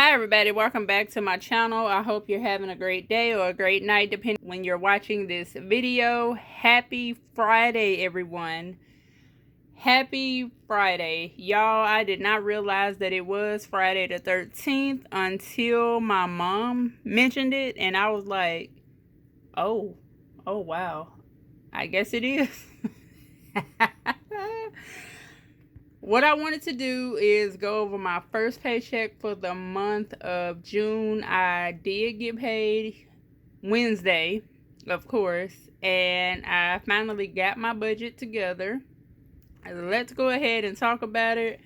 Hi everybody, welcome back to my channel. I hope you're having a great day or a great night depending when you're watching this video. Happy Friday everyone. Happy Friday. Y'all, I did not realize that it was Friday the 13th until my mom mentioned it and I was like, oh wow, I guess it is. What I wanted to do is go over my first paycheck for the month of June. I did get paid Wednesday, of course, and I finally got my budget together. Let's go ahead and talk about it.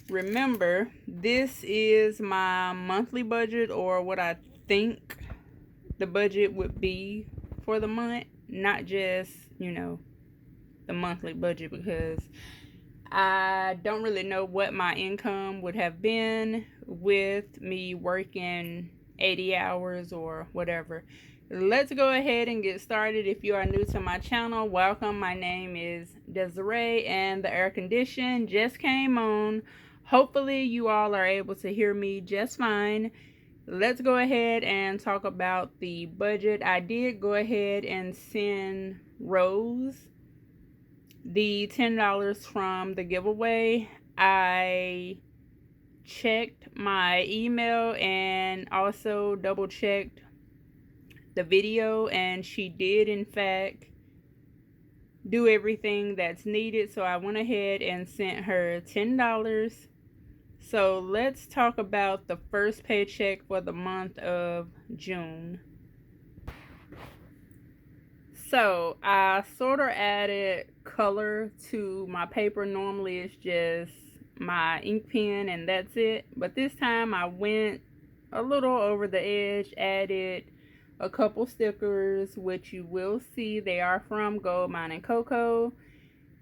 Remember, this is my monthly budget, or what I think the budget would be for the month, not just, the monthly budget, because I don't really know what my income would have been with me working 80 hours or whatever. Let's go ahead and get started. If you are new to my channel, welcome. My name is Desiree and the air condition just came on. Hopefully you all are able to hear me just fine. Let's go ahead and talk about the budget. I did go ahead and send Rose the $10 from the giveaway. I checked my email and also double checked the video, and she did in fact do everything that's needed, so I went ahead and sent her $10. So let's talk about the first paycheck for the month of June. So I sort of added color to my paper. Normally it's just my ink pen and that's it, but this time I went a little over the edge, added a couple stickers, which you will see they are from Gold Mine & Cocoa,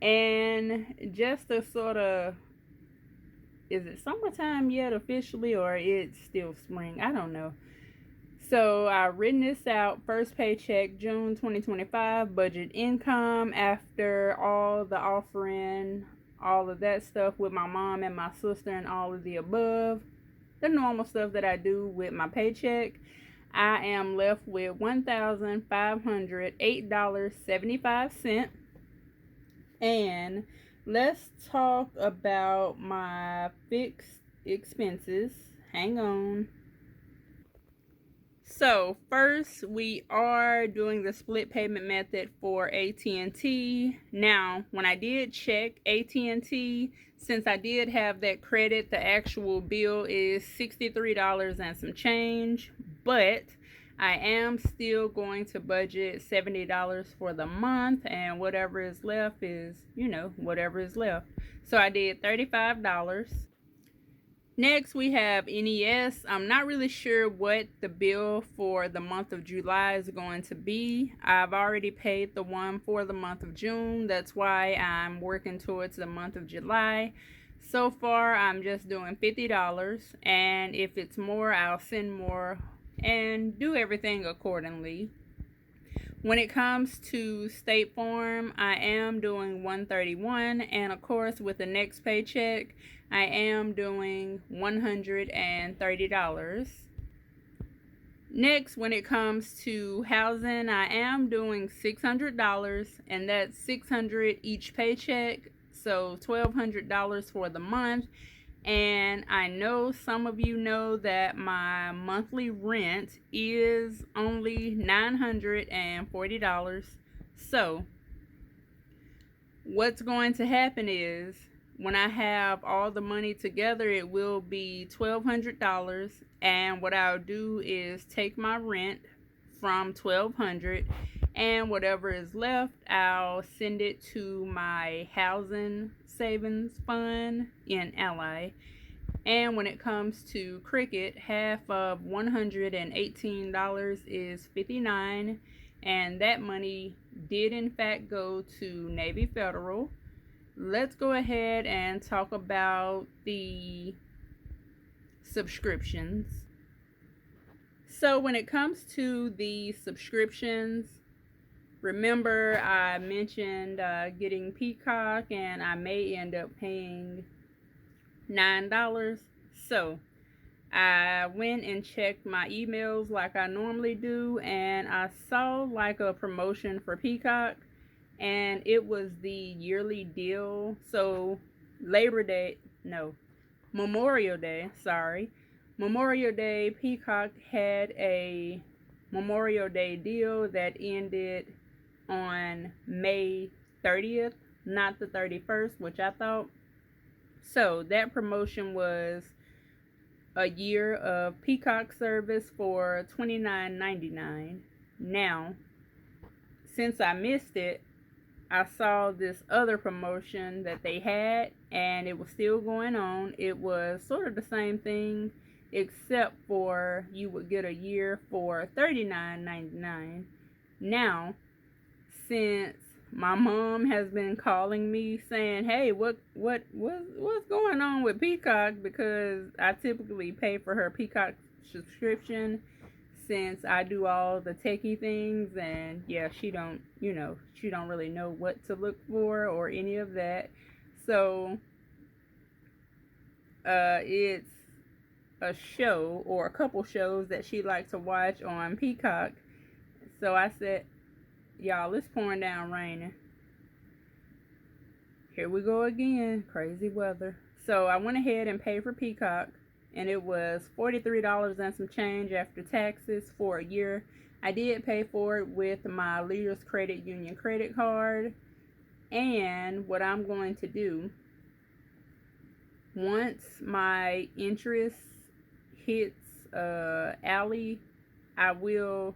and just to sort of, is it summertime yet officially, or it's still spring? I don't know. So I've written this out. First paycheck, June 2025, budget income after all the offering, all of that stuff with my mom and my sister and all of the above, the normal stuff that I do with my paycheck. I am left with $1,508.75. And let's talk about my fixed expenses. Hang on. So first we are doing the split payment method for AT&T. Now, when I did check AT&T, since I did have that credit, the actual bill is $63 and some change, but I am still going to budget $70 for the month, and whatever is left is, whatever is left. So I did $35. Next, we have NES. I'm not really sure what the bill for the month of July is going to be. I've already paid the one for the month of June. That's why I'm working towards the month of July. So far, I'm just doing $50. And if it's more, I'll send more and do everything accordingly. When it comes to State Farm, I am doing $131, and of course with the next paycheck, I am doing $130. Next, when it comes to housing, I am doing $600, and that's $600 each paycheck, so $1,200 for the month. And I know some of you know that my monthly rent is only $940. So what's going to happen is, when I have all the money together, it will be $1,200. And what I'll do is take my rent from $1,200, and whatever is left, I'll send it to my housing savings fund in Ally. And when it comes to Cricket, half of $118 is $59, and that money did in fact go to Navy Federal. Let's go ahead and talk about the subscriptions. So when it comes to the subscriptions, remember I mentioned getting Peacock, and I may end up paying $9. So I went and checked my emails like I normally do, and I saw like a promotion for Peacock, and it was the yearly deal. So Labor Day, no, Memorial Day, sorry. Memorial Day, Peacock had a Memorial Day deal that ended on May 30th, not the 31st, which I thought. So that promotion was a year of Peacock service for $29.99. Now, since I missed it, I saw this other promotion that they had, and it was still going on. It was sort of the same thing, except for you would get a year for $39.99. Now, since my mom has been calling me saying, "Hey, what's going on with Peacock?" Because I typically pay for her Peacock subscription since I do all the techie things, and yeah, she don't really know what to look for or any of that. So it's a show or a couple shows that she likes to watch on Peacock. So I said, y'all, it's pouring down raining. Here we go again, crazy weather. So I went ahead and paid for Peacock, and it was $43 and some change after taxes for a year. I did pay for it with my Leaders Credit Union credit card. And what I'm going to do, once my interest hits alley, I will,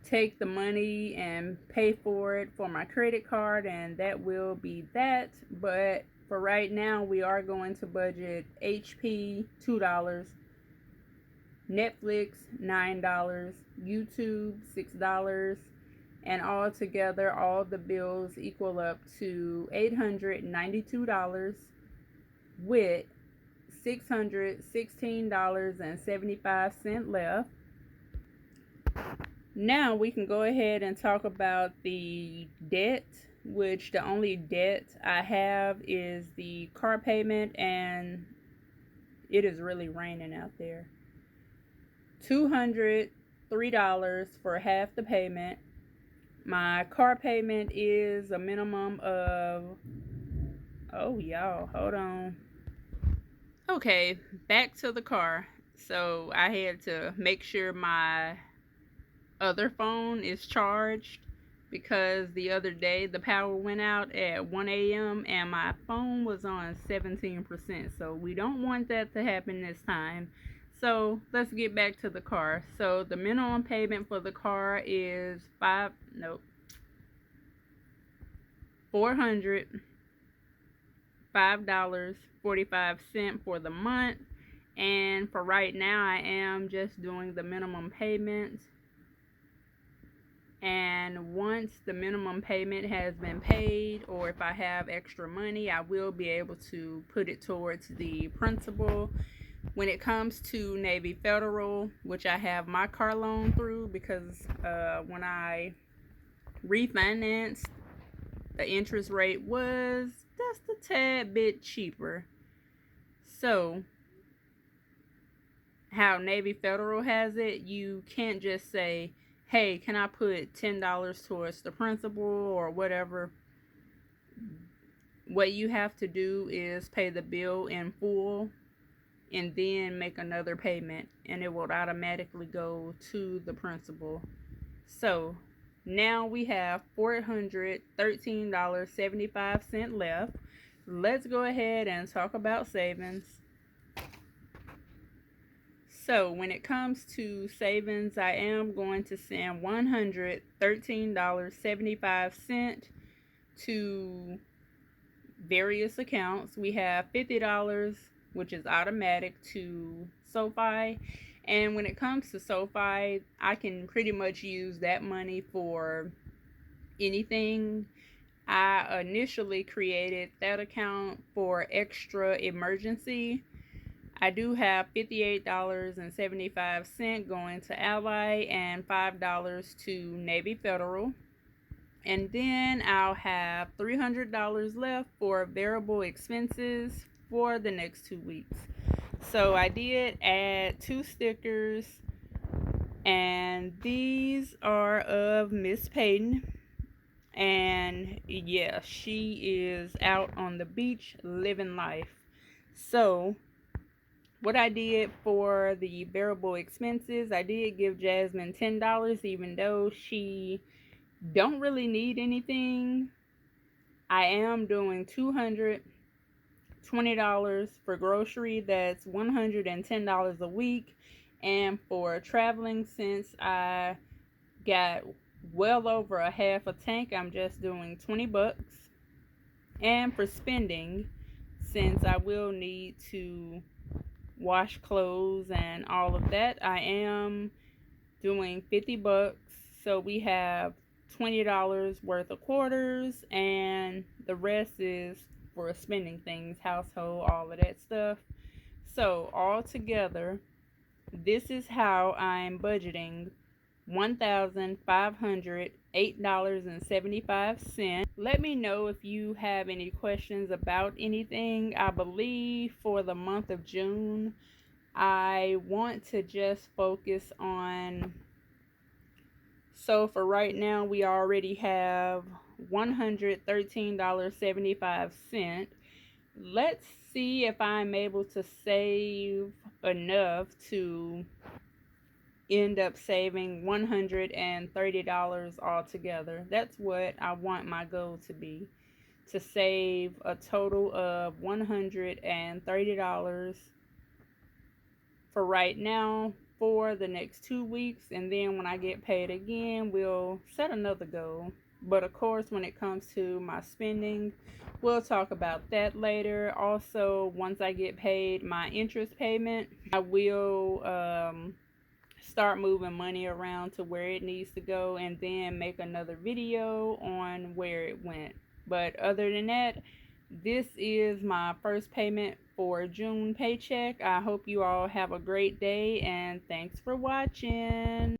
take the money and pay for it for my credit card, and that will be that. But for right now, we are going to budget HP $2, Netflix $9, YouTube $6, and all together, all the bills equal up to $892 with $616.75 left. Now we can go ahead and talk about the debt, which the only debt I have is the car payment, and it is really raining out there. $203 for half the payment. My car payment is a minimum of, oh y'all, hold on. Okay, back to the car. So I had to make sure my other phone is charged, because the other day the power went out at 1 a.m. and my phone was on 17%. So we don't want that to happen this time. So let's get back to the car. So the minimum payment for the car is $405.45 for the month. And for right now, I am just doing the minimum payments. And once the minimum payment has been paid, or if I have extra money, I will be able to put it towards the principal. When it comes to Navy Federal, which I have my car loan through, because when I refinanced, the interest rate was just a tad bit cheaper. So how Navy Federal has it, you can't just say, "Hey, can I put $10 towards the principal or whatever?" What you have to do is pay the bill in full and then make another payment, and it will automatically go to the principal. So now we have $413.75 left. Let's go ahead and talk about savings. So when it comes to savings, I am going to send $113.75 to various accounts. We have $50, which is automatic, to SoFi. And when it comes to SoFi, I can pretty much use that money for anything. I initially created that account for extra emergency. I do have $58.75 going to Ally and $5 to Navy Federal. And then I'll have $300 left for variable expenses for the next 2 weeks. So I did add 2 stickers, and these are of Miss Payton. And yeah, she is out on the beach living life. So what I did for the bearable expenses, I did give Jasmine $10, even though she don't really need anything. I am doing $220 for grocery. That's $110 a week. And for traveling, since I got well over a half a tank, I'm just doing $20. And for spending, since I will need to wash clothes and all of that, I am doing $50. So we have $20 worth of quarters, and the rest is for spending things, household, all of that stuff. So all together, this is how I'm budgeting $1,508.75. Let me know if you have any questions about anything. I believe for the month of June, I want to just focus on, so for right now, we already have $113.75. Let's see if I'm able to save enough to end up saving $130 altogether. That's what I want my goal to be, to save a total of $130 for right now for the next 2 weeks, and then when I get paid again, we'll set another goal. But of course, when it comes to my spending, we'll talk about that later. Also, once I get paid my interest payment, I will start moving money around to where it needs to go, and then make another video on where it went. But other than that, this is my first payment for June paycheck. I hope you all have a great day, and thanks for watching.